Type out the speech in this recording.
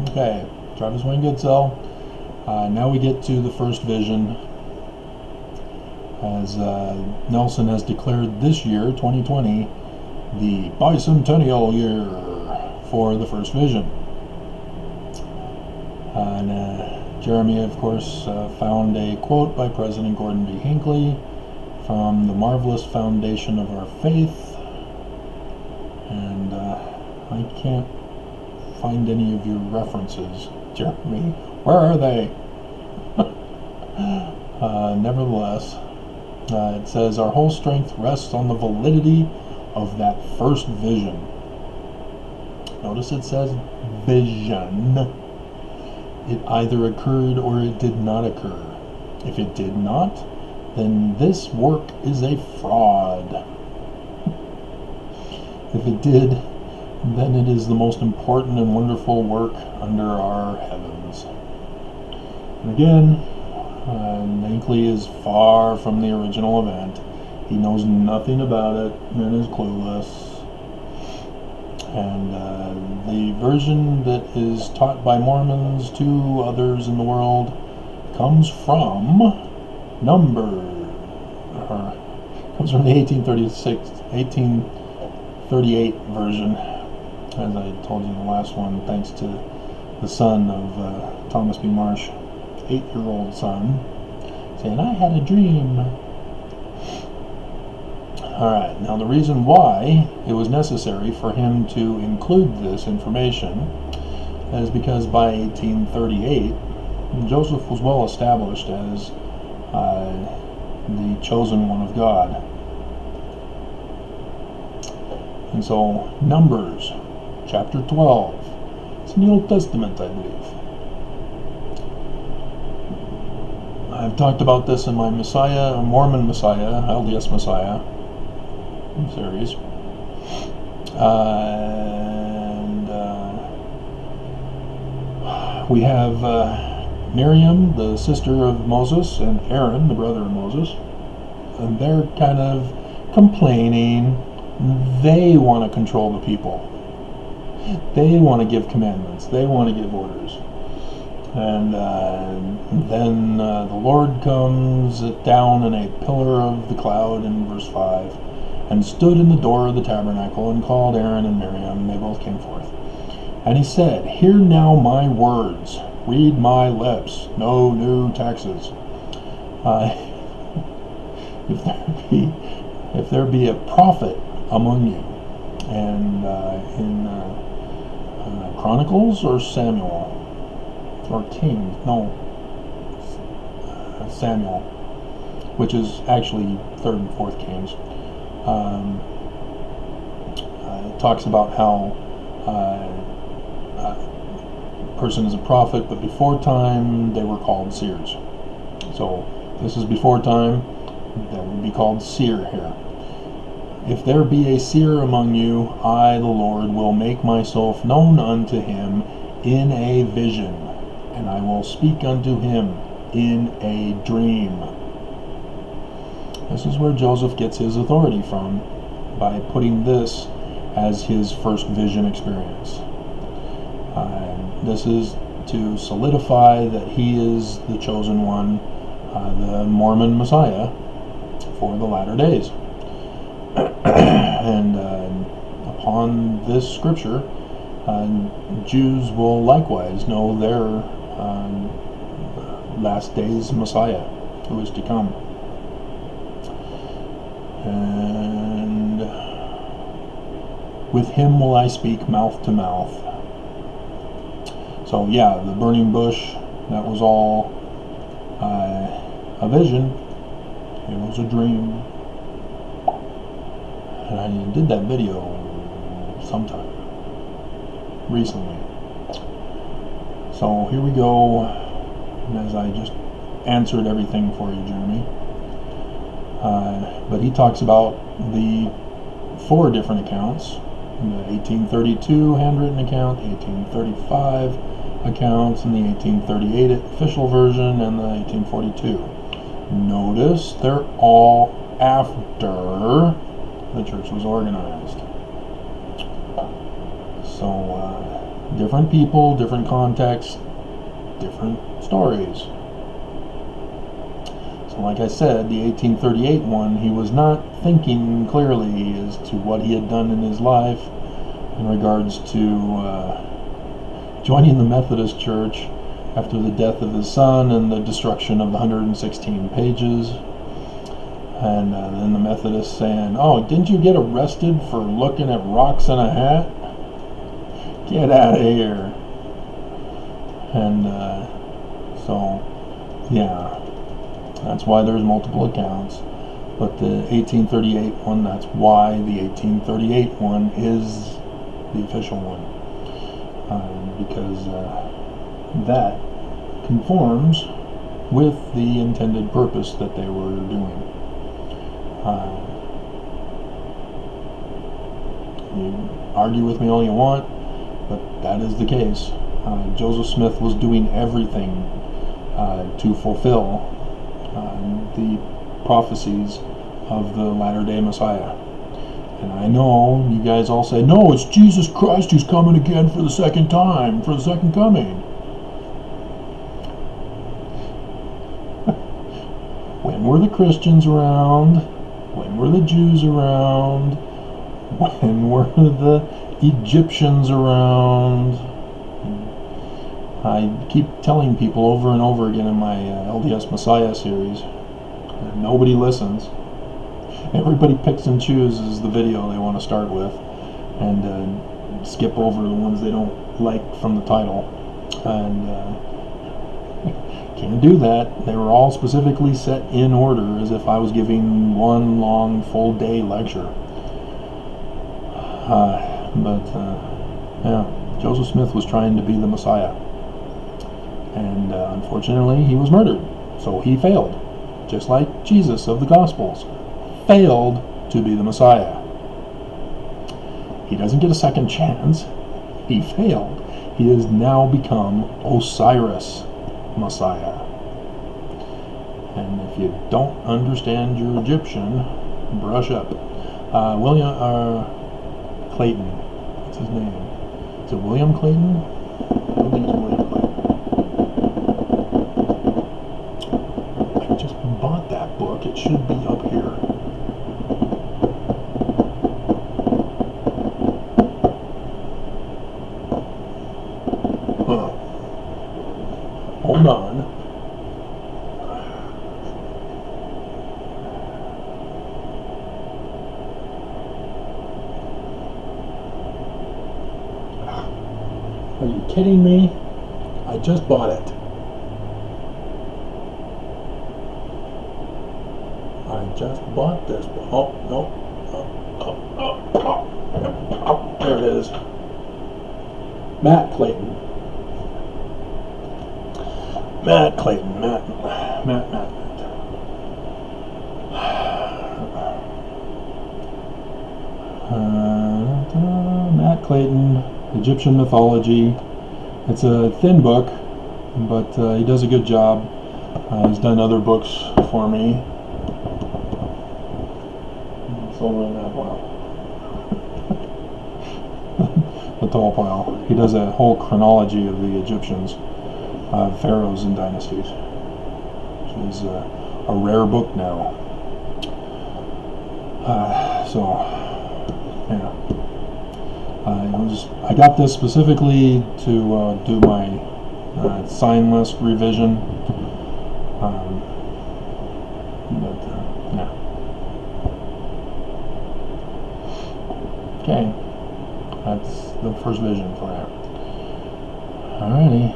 Okay, Travis Wayne Goodsell. Now we get to the first vision, as Nelson has declared this year, 2020, the bicentennial year for the first vision. And Jeremy, of course, found a quote by President Gordon B. Hinckley from The Marvelous Foundation of Our Faith. And I can't find any of your references, Jeremy. Where are they? Nevertheless, it says, our whole strength rests on the validity of that first vision. Notice it says vision. It either occurred or it did not occur. If it did not, then this work is a fraud. If it did, then it is the most important and wonderful work under our heavens. And again, Hinckley is far from the original event. He knows nothing about it and is clueless. And the version that is taught by Mormons to others in the world comes from comes from the 1838 version, as I told you in the last one, thanks to the son of Thomas B. Marsh, 8-year-old son, saying, I had a dream. Alright, now the reason why it was necessary for him to include this information is because by 1838, Joseph was well established as the chosen one of God. And so, Numbers, chapter 12, it's in the Old Testament, I believe. I've talked about this in my Mormon Messiah, LDS Messiah series. We have Miriam, the sister of Moses, and Aaron, the brother of Moses, and they're kind of complaining. They want to control the people. They want to give commandments. They want to give orders. And then the Lord comes down in a pillar of the cloud in verse 5, and stood in the door of the tabernacle, and called Aaron and Miriam, and they both came forth. And he said, hear now my words, read my lips, no new taxes. If there be a prophet among you, and in Chronicles or Samuel, or King, no, Samuel, which is actually 3rd and 4th Kings, it talks about how a person is a prophet, but before time they were called seers. So this is before time, that would be called seer here. If there be a seer among you, I, the Lord, will make myself known unto him in a vision, and I will speak unto him in a dream. This is where Joseph gets his authority from, by putting this as his first vision experience. This is to solidify that he is the chosen one, the Mormon Messiah for the latter days. And upon this scripture, Jews will likewise know their last days Messiah, who is to come. And with him will I speak mouth to mouth. So yeah, the burning bush, that was all a vision. It was a dream. And I did that video sometime recently. So here we go, as I just answered everything for you, Jeremy. But he talks about the 4 different accounts: the 1832 handwritten account, 1835 accounts, and the 1838 official version, and the 1842. Notice they're all after the church was organized. So Different people, different contexts, different stories. So like I said, the 1838 one, he was not thinking clearly as to what he had done in his life in regards to joining the Methodist Church after the death of his son and the destruction of the 116 pages. And then the Methodists saying, "Oh, didn't you get arrested for looking at rocks in a hat? Get out of here." And so, yeah, that's why there's multiple accounts. But the 1838 one, that's why the 1838 one is the official one. Because that conforms with the intended purpose that they were doing. You argue with me all you want, but that is the case. Joseph Smith was doing everything to fulfill the prophecies of the latter-day Messiah. And I know you guys all say, "No, it's Jesus Christ who's coming again for the second time, for the second coming." When were the Christians around? When were the Jews around? When were the Egyptians around? I keep telling people over and over again in my LDS Messiah series, and nobody listens. Everybody picks and chooses the video they want to start with and skip over the ones they don't like from the title. And can't do that. They were all specifically set in order as if I was giving one long full day lecture. Yeah, Joseph Smith was trying to be the Messiah. And unfortunately, he was murdered. So he failed. Just like Jesus of the Gospels failed to be the Messiah. He doesn't get a second chance. He failed. He has now become Osiris Messiah. And if you don't understand your Egyptian, brush up. William Clayton. What's his name? Is it William Clayton? I don't think it's William Clayton. I just bought that book. It should be up here. Hold on. Are you kidding me? I just bought it. I just bought this. Oh, no. Oh, there it is. Matt Clayton. Matt Clayton. Matt. Matt Clayton, Egyptian Mythology. It's a thin book, but he does a good job. He's done other books for me. It's over in that pile. The tall pile. He does a whole chronology of the Egyptians, pharaohs and dynasties, which is a rare book now. Yeah. I got this specifically to do my sign list revision. Yeah. Okay. That's the first vision for that. Alrighty.